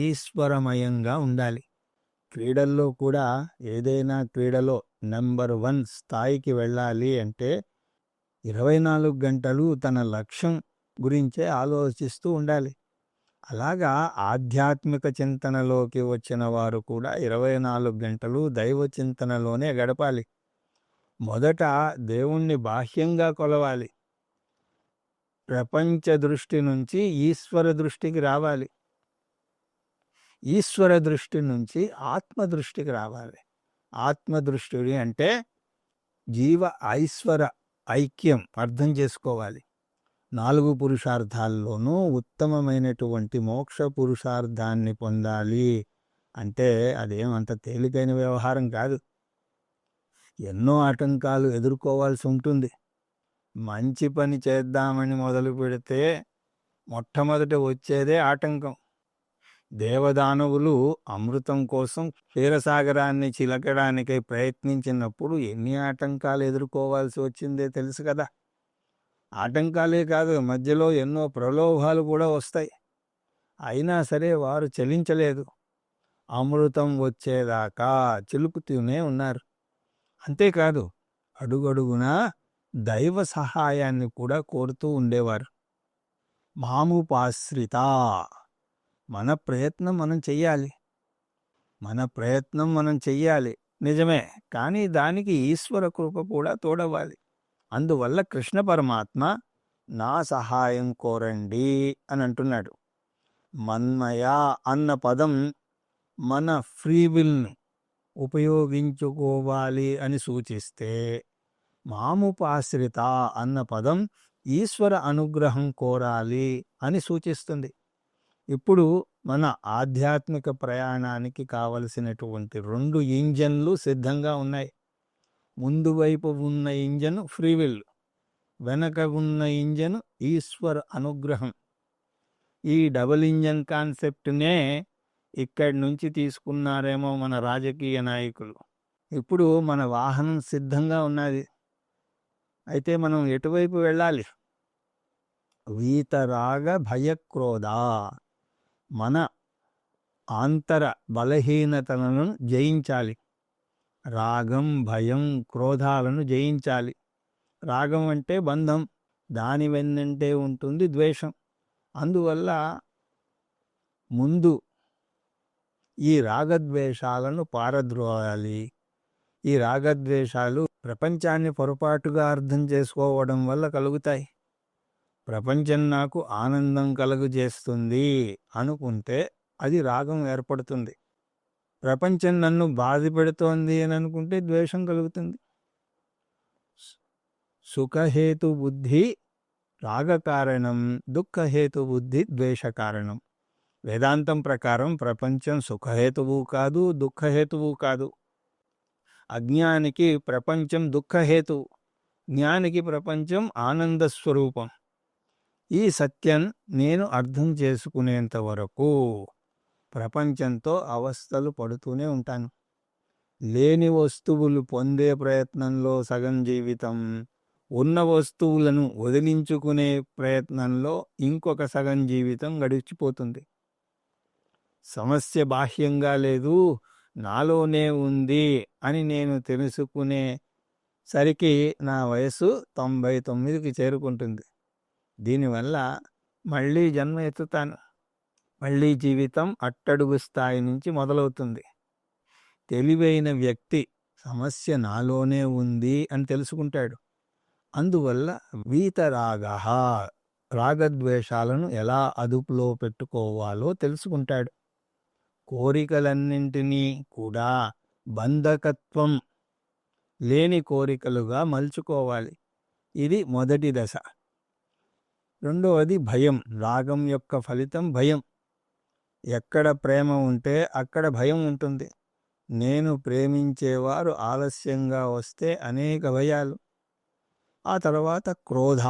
ఈశ్వరమయంగా ఉండాలి. క్రీడల్లో కూడా ఏదైనా క్రీడలో నెంబర్ 1 స్థాయికి వెళ్ళాలి అంటే 24 గంటలు తన లక్ష్యం గురించే ఆలోచిస్తూ ఉండాలి. అలాగా ఆధ్యాత్మిక చింతనలోకి వచ్చిన వారు కూడా 24 గంటలు దైవ చింతనలోనే గడపాలి. మొదట దేవుణ్ణి బాహ్యంగా కొలవాలి. ప్రపంచ దృష్టి నుంచి ఈశ్వర దృష్టికి రావాలి. ఈశ్వర దృష్టి నుంచి ఆత్మ దృష్టికి రావాలి. ఆత్మదృష్టి అంటే జీవ ఐశ్వర ఐక్యం అర్థం చేసుకోవాలి. 4 పురుషార్థాల్లోనూ ఉత్తమమైనటువంటి మోక్ష పురుషార్థాన్ని పొందాలి అంటే అదేమంత తేలికైన వ్యవహారం కాదు. ఎన్నో ఆటంకాలు ఎదుర్కోవాల్సి ఉంటుంది. మంచి పని చేద్దామని మొదలు పెడితే మొట్టమొదట వచ్చేదే ఆటంకం. దేవదానవులు అమృతం కోసం క్షీరసాగరాన్ని చిలకడానికై ప్రయత్నించినప్పుడు ఎన్ని ఆటంకాలు ఎదుర్కోవాల్సి వచ్చిందే తెలుసు కదా. ఆటంకాలే కాదు, మధ్యలో ఎన్నో ప్రలోభాలు కూడా వస్తాయి. అయినా సరే వారు చలించలేదు. అమృతం వచ్చేదాకా చిలుకుతూనే ఉన్నారు. అంతేకాదు, అడుగడుగునా దైవ సహాయాన్ని కూడా కోరుతూ ఉండేవారు. మాముపాశ్రిత, మన ప్రయత్నం మనం చెయ్యాలి. నిజమే, కానీ దానికి ఈశ్వర కృప కూడా తోడవాలి. అందువల్ల కృష్ణ పరమాత్మ నా సహాయం కోరండి అని అంటున్నాడు. మన్మయ అన్న పదం మన ఫ్రీవిల్ను ఉపయోగించుకోవాలి అని సూచిస్తే, మాముపాశ్రిత అన్న పదం ఈశ్వర అనుగ్రహం కోరాలి అని సూచిస్తుంది. ఇప్పుడు మన ఆధ్యాత్మిక ప్రయాణానికి కావలసినటువంటి 2 ఇంజన్లు సిద్ధంగా ఉన్నాయి. ముందు వైపు ఉన్న ఇంజను ఫ్రీవిల్, వెనక ఉన్న ఇంజను ఈశ్వర అనుగ్రహం. ఈ డబుల్ ఇంజన్ కాన్సెప్ట్నే ఇక్కడి నుంచి తీసుకున్నారేమో మన రాజకీయ నాయకులు. ఇప్పుడు మన వాహనం సిద్ధంగా ఉన్నది. అయితే మనం ఎటువైపు వెళ్ళాలి? వీతరాగ భయక్రోధ, మన ఆంతర బలహీనతలను జయించాలి. రాగం, భయం, క్రోధాలను జయించాలి. రాగం అంటే బంధం, దాని వెన్నంటే ఉంటుంది ద్వేషం. అందువల్ల ముందు ఈ రాగద్వేషాలను పారద్రోలాలి. ఈ రాగద్వేషాలు ప్రపంచాన్ని పొరపాటుగా అర్థం చేసుకోవడం వల్ల కలుగుతాయి. ప్రపంచం నాకు ఆనందం కలుగజేస్తుంది అనుకుంటే అది రాగం ఏర్పడుతుంది. ప్రపంచం నన్ను బాధ పెడుతోంది అని అనుకుంటే ద్వేషం కలుగుతుంది. సుఖహేతు బుద్ధి రాగకారణం, దుఃఖహేతు బుద్ధి ద్వేషకారణం. వేదాంతం ప్రకారం ప్రపంచం సుఖహేతువు కాదు, దుఃఖహేతువు కాదు. అజ్ఞానికి ప్రపంచం దుఃఖహేతువు, జ్ఞానికి ప్రపంచం ఆనందస్వరూపం. ఈ సత్యం నేను అర్థం చేసుకునేంత వరకు ప్రపంచంతో అవస్థలు పడుతూనే ఉంటాను. లేని వస్తువులు పొందే ప్రయత్నంలో సగం జీవితం, ఉన్న వస్తువులను వదిలించుకునే ప్రయత్నంలో ఇంకొక సగం జీవితం గడిచిపోతుంది. సమస్య బాహ్యంగా లేదు, నాలోనే ఉంది అని నేను తెలుసుకునే సరికి నా వయసు 99కి చేరుకుంటుంది. దీనివల్ల మళ్ళీ జన్మ ఎత్తుతాను. మళ్ళీ జీవితం అట్టడుగు స్థాయి నుంచి మొదలవుతుంది. తెలివైన వ్యక్తి సమస్య నాలోనే ఉంది అని తెలుసుకుంటాడు. అందువల్ల వీతరాగ, రాగద్వేషాలను ఎలా అదుపులో పెట్టుకోవాలో తెలుసుకుంటాడు. కోరికలన్నింటినీ కూడా బంధకత్వం లేని కోరికలుగా మలుచుకోవాలి. ఇది మొదటి దశ. రెండవది భయం. రాగం యొక్క ఫలితం భయం. ఎక్కడ ప్రేమ ఉంటే అక్కడ భయం ఉంటుంది. నేను ప్రేమించేవారు ఆలస్యంగా వస్తే అనేక భయాలు. ఆ తర్వాత క్రోధ,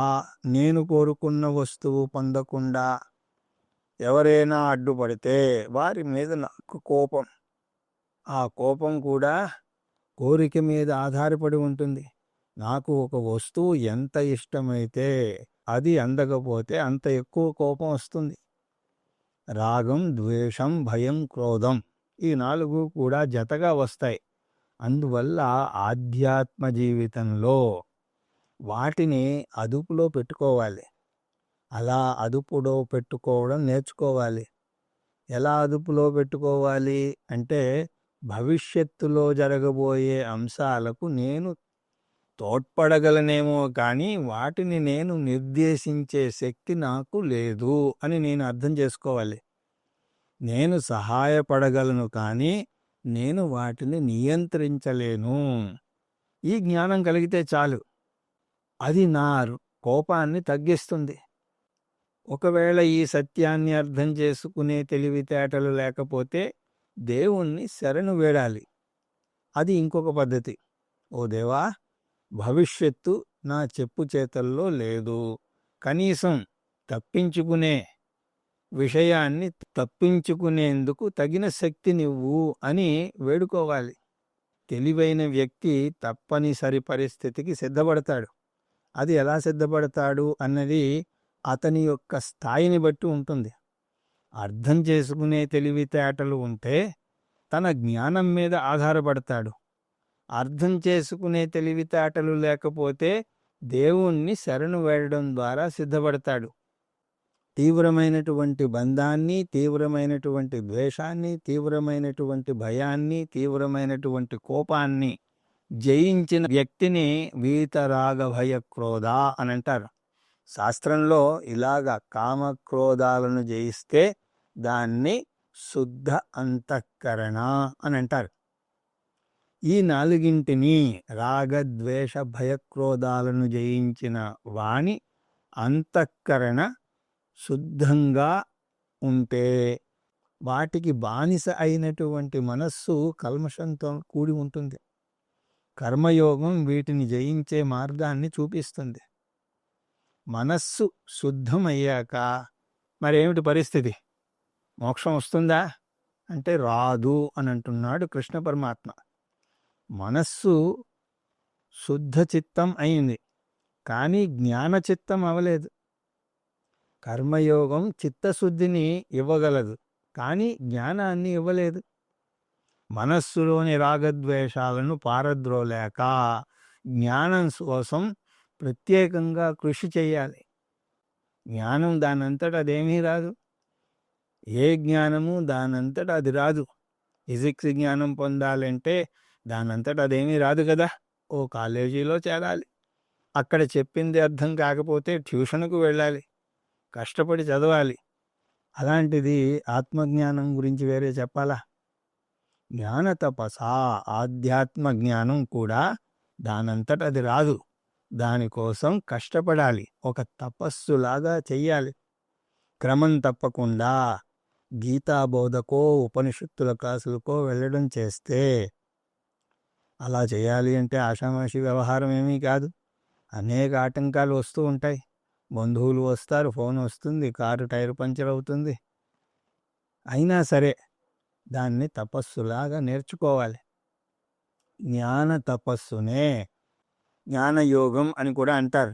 నేను కోరుకున్న వస్తువు పొందకుండా ఎవరైనా అడ్డుపడితే వారి మీద నాకు కోపం. ఆ కోపం కూడా కోరిక మీద ఆధారపడి ఉంటుంది. నాకు ఒక వస్తువు ఎంత ఇష్టమైతే అది అందకపోతే అంత ఎక్కువ కోపం వస్తుంది. రాగం, ద్వేషం, భయం, క్రోధం ఈ 4 కూడా జతగా వస్తాయి. అందువల్ల ఆధ్యాత్మ జీవితంలో వాటిని అదుపులో పెట్టుకోవాలి. అలా అదుపులో పెట్టుకోవడం నేర్చుకోవాలి. ఎలా అదుపులో పెట్టుకోవాలి అంటే, భవిష్యత్తులో జరగబోయే అంశాలకు నేను తోడ్పడగలనేమో కానీ వాటిని నేను నిర్దేశించే శక్తి నాకు లేదు అని నేను అర్థం చేసుకోవాలి. నేను సహాయపడగలను కానీ నేను వాటిని నియంత్రించలేను. ఈ జ్ఞానం కలిగితే చాలు. అది నా కోపాన్ని తగ్గిస్తుంది. ఒకవేళ ఈ సత్యాన్ని అర్థం చేసుకునే తెలివితేటలు లేకపోతే దేవుణ్ణి శరణు వేడాలి. అది ఇంకొక పద్ధతి. ఓ దేవా, భవిష్యత్తు నా చెప్పు చేతల్లో లేదు. కనీసం తప్పించుకునే విషయాన్ని తప్పించుకునేందుకు తగిన శక్తినివ్వు అని వేడుకోవాలి. తెలివైన వ్యక్తి తప్పనిసరి పరిస్థితికి సిద్ధపడతాడు. అది ఎలా సిద్ధపడతాడు అన్నది అతని యొక్క స్థాయిని బట్టి ఉంటుంది. అర్థం చేసుకునే తెలివితేటలు ఉంటే తన జ్ఞానం మీద ఆధారపడతాడు. అర్థం చేసుకునే తెలివితేటలు లేకపోతే దేవుణ్ణి శరణు వేడడం ద్వారా సిద్ధపడతాడు. తీవ్రమైనటువంటి బంధాన్ని, తీవ్రమైనటువంటి ద్వేషాన్ని, తీవ్రమైనటువంటి భయాన్ని, తీవ్రమైనటువంటి కోపాన్ని జయించిన వ్యక్తిని వీతరాగ భయ క్రోధ అని అంటారు. శాస్త్రంలో ఇలాగ కామక్రోధాలను జయిస్తే దాన్ని శుద్ధ అంతఃకరణ అని అంటారు. ఈ నాలుగింటిని, రాగద్వేష భయక్రోధాలను జయించిన వాని అంతఃకరణ శుద్ధంగా ఉంటే వాటికి బానిస అయినటువంటి మనస్సు కల్మషంతో కూడి ఉంటుంది. కర్మయోగం వీటిని జయించే మార్గాన్ని చూపిస్తుంది. మనస్సు శుద్ధమయ్యాక మరేమిటి పరిస్థితి? మోక్షం వస్తుందా అంటే రాదు అని అంటున్నాడు కృష్ణ పరమాత్మ. మనస్సు శుద్ధ చిత్తం అయింది, కానీ జ్ఞానచిత్తం అవలేదు. కర్మయోగం చిత్తశుద్ధిని ఇవ్వగలదు, కానీ జ్ఞానాన్ని ఇవ్వలేదు. మనస్సులోని రాగద్వేషాలను పారద్రోలేక జ్ఞానం కోసం ప్రత్యేకంగా కృషి చేయాలి. జ్ఞానం దానంతట అదేమీ రాదు. ఏ జ్ఞానము దానంతట అది రాదు. ఫిజిక్స్ జ్ఞానం పొందాలంటే దానంతట అదేమీ రాదు కదా. ఓ కాలేజీలో చేరాలి, అక్కడ చెప్పింది అర్థం కాకపోతే ట్యూషన్కు వెళ్ళాలి, కష్టపడి చదవాలి. అలాంటిది ఆత్మజ్ఞానం గురించి వేరే చెప్పాలా? జ్ఞాన తపస, ఆధ్యాత్మ జ్ఞానం కూడా దానంతట అది రాదు. దానికోసం కష్టపడాలి, ఒక తపస్సులాగా చెయ్యాలి. క్రమం తప్పకుండా గీతాబోధకో ఉపనిషత్తుల క్లాసులకో వెళ్ళడం చేస్తే, అలా చేయాలి అంటే ఆషామాషి వ్యవహారం ఏమీ కాదు. అనేక ఆటంకాలు వస్తూ ఉంటాయి. బంధువులు వస్తారు, ఫోన్ వస్తుంది, కారు టైర్ పంచర్ అవుతుంది. అయినా సరే దాన్ని తపస్సులాగా నేర్చుకోవాలి. జ్ఞాన తపస్సునే జ్ఞానయోగం అని కూడా అంటారు.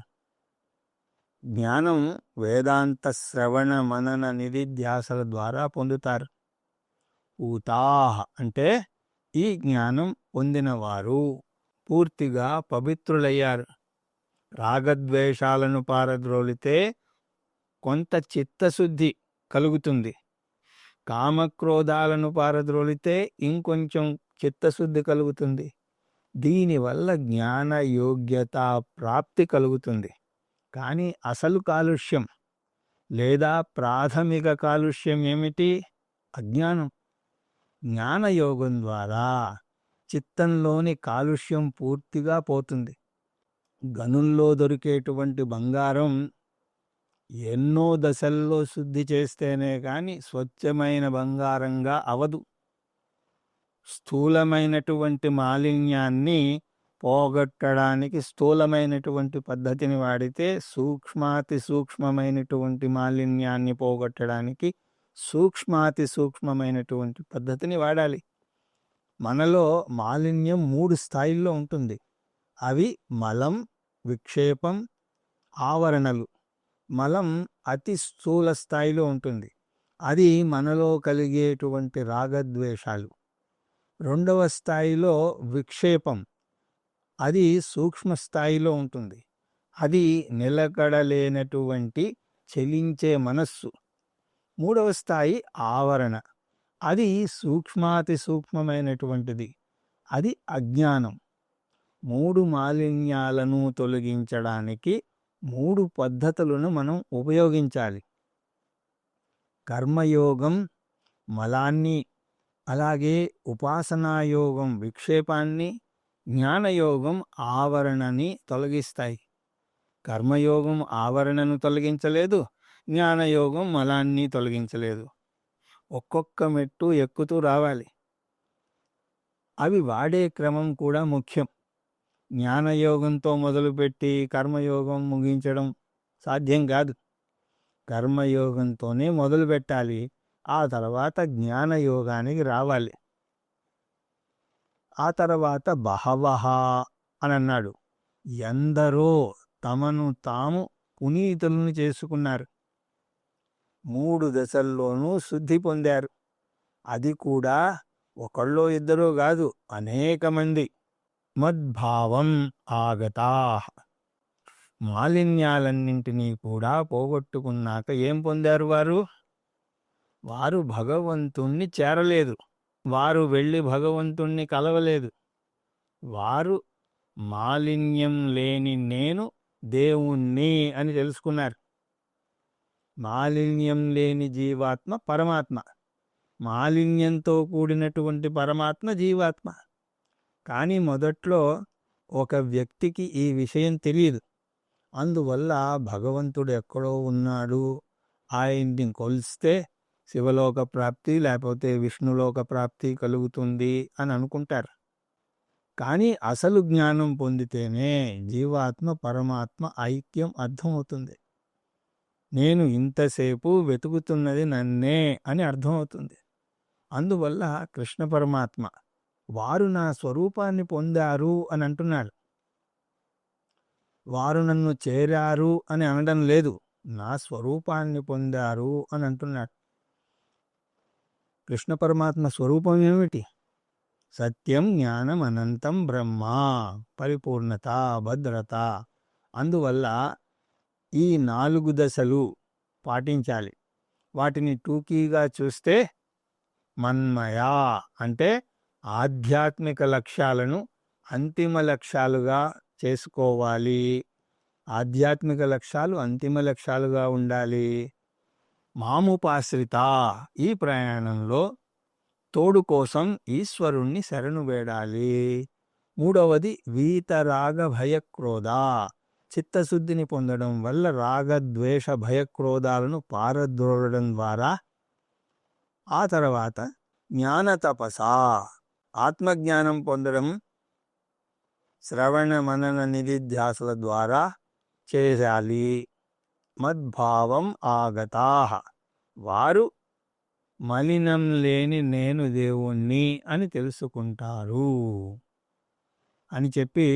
జ్ఞానం వేదాంత శ్రవణ మనన నిధిధ్యాసల ద్వారా పొందుతారు. ఊతాహ అంటే ఈ జ్ఞానం పొందినవారు పూర్తిగా పవిత్రులయ్యారు. రాగద్వేషాలను పారద్రోలితే కొంత చిత్తశుద్ధి కలుగుతుంది. కామక్రోధాలను పారద్రోలితే ఇంకొంచెం చిత్తశుద్ధి కలుగుతుంది. దీనివల్ల జ్ఞాన యోగ్యత ప్రాప్తి కలుగుతుంది. కానీ అసలు కాలుష్యం లేదా ప్రాథమిక కాలుష్యం ఏమిటి? అజ్ఞానం. జ్ఞానయోగం ద్వారా చిత్తంలోని కాలుష్యం పూర్తిగా పోతుంది. గనుల్లో దొరికేటువంటి బంగారం ఎన్నో దశల్లో శుద్ధి చేస్తేనే కానీ స్వచ్ఛమైన బంగారంగా అవదు. స్థూలమైనటువంటి మాలిన్యాన్ని పోగొట్టడానికి స్థూలమైనటువంటి పద్ధతిని వాడితే, సూక్ష్మాతి సూక్ష్మమైనటువంటి మాలిన్యాన్ని పోగొట్టడానికి సూక్ష్మాతి సూక్ష్మమైనటువంటి పద్ధతిని వాడాలి. మనలో మాలిన్యం 3 స్థాయిల్లో ఉంటుంది. అవి మలం, విక్షేపం, ఆవరణలు. మలం అతి స్థూల స్థాయిలో ఉంటుంది. అది మనలో కలిగేటువంటి రాగద్వేషాలు. 2వ స్థాయిలో విక్షేపం, అది సూక్ష్మ స్థాయిలో ఉంటుంది. అది నిలకడలేనటువంటి చలించే మనస్సు. 3వ స్థాయి ఆవరణ, అది సూక్ష్మాతి సూక్ష్మమైనటువంటిది. అది అజ్ఞానం. 3 మాలిన్యాలను తొలగించడానికి 3 పద్ధతులను మనం ఉపయోగించాలి. కర్మయోగం మలాన్ని, అలాగే ఉపాసనాయోగం విక్షేపాన్ని, జ్ఞానయోగం ఆవరణని తొలగిస్తాయి. కర్మయోగం ఆవరణను తొలగించలేదు, జ్ఞానయోగం మలాన్ని తొలగించలేదు. ఒక్కొక్క మెట్టు ఎక్కుతూ రావాలి. అవి వాడే క్రమం కూడా ముఖ్యం. జ్ఞానయోగంతో మొదలుపెట్టి కర్మయోగం ముగించడం సాధ్యం కాదు. కర్మయోగంతోనే మొదలు పెట్టాలి, ఆ తర్వాత జ్ఞానయోగానికి రావాలి. ఆ తర్వాత బహవహ అని అన్నాడు. ఎందరో తమను తాము పునీతులను చేసుకున్నారు, 3 దశల్లోనూ శుద్ధి పొందారు. అది కూడా ఒకళ్ళో ఇద్దరో కాదు, అనేక మంది. మద్భావం ఆగతా, మాలిన్యాలన్నింటినీ కూడా పోగొట్టుకున్నాక ఏం పొందారు వారు? వారు భగవంతుణ్ణి చేరలేదు, వారు వెళ్ళి భగవంతుణ్ణి కలవలేదు. వారు మాలిన్యం లేని నేను దేవుణ్ణి అని తెలుసుకున్నారు. మాలిన్యం లేని జీవాత్మ పరమాత్మ, మాలిన్యంతో కూడినటువంటి పరమాత్మ జీవాత్మ. కానీ మొదట్లో ఒక వ్యక్తికి ఈ విషయం తెలియదు. అందువల్ల భగవంతుడు ఎక్కడో ఉన్నాడు, ఆయన్ని కొలిస్తే శివలోక ప్రాప్తి లేకపోతే విష్ణులోక ప్రాప్తి కలుగుతుంది అని అనుకుంటారు. కానీ అసలు జ్ఞానం పొందితేనే జీవాత్మ పరమాత్మ ఐక్యం అర్థమవుతుంది. నేను ఇంతసేపు వెతుకుతున్నది నన్నే అని అర్థమవుతుంది. అందువల్ల కృష్ణ పరమాత్మ వారు నా స్వరూపాన్ని పొందారు అని అంటున్నాడు. వారు నన్ను చేరారు అని అనడం లేదు, నా స్వరూపాన్ని పొందారు అని అంటున్నాడు. కృష్ణ పరమాత్మ స్వరూపం ఏమిటి? సత్యం, జ్ఞానం, అనంతం బ్రహ్మ, పరిపూర్ణత, భద్రత. అందువల్ల ఈ 4 దశలు పాటించాలి. వాటిని టూకీగా చూస్తే మన్మయ అంటే ఆధ్యాత్మిక లక్ష్యాలను అంతిమ లక్ష్యాలుగా చేసుకోవాలి. ఆధ్యాత్మిక లక్ష్యాలు అంతిమ లక్ష్యాలుగా ఉండాలి. మాముపాశ్రిత, ఈ ప్రయాణంలో తోడు కోసం ఈశ్వరుణ్ణి శరణు వేడాలి. 3వది వీతరాగ భయక్రోధ, చిత్తశుద్ధిని పొందడం వల్ల రాగద్వేష భయక్రోధాలను పారద్రోలడం ద్వారా. ఆ తర్వాత జ్ఞానతపస, ఆత్మజ్ఞానం పొందడం శ్రవణ మనన నిధిధ్యాసల ద్వారా చేయాలి. మద్భావం ఆగతా, వారు మలినం లేని నేను దేవుణ్ణి అని తెలుసుకుంటారు అని చెప్పి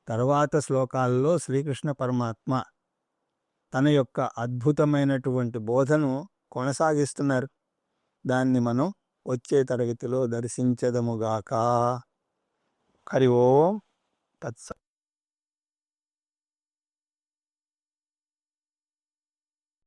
తర్వాత శ్లోకాల్లో శ్రీకృష్ణ పరమాత్మ తన యొక్క అద్భుతమైనటువంటి బోధను కొనసాగిస్తున్నారు. దాన్ని మనం వచ్చే తరగతిలో దర్శించదముగాక. హరి ఓం తత్సత్.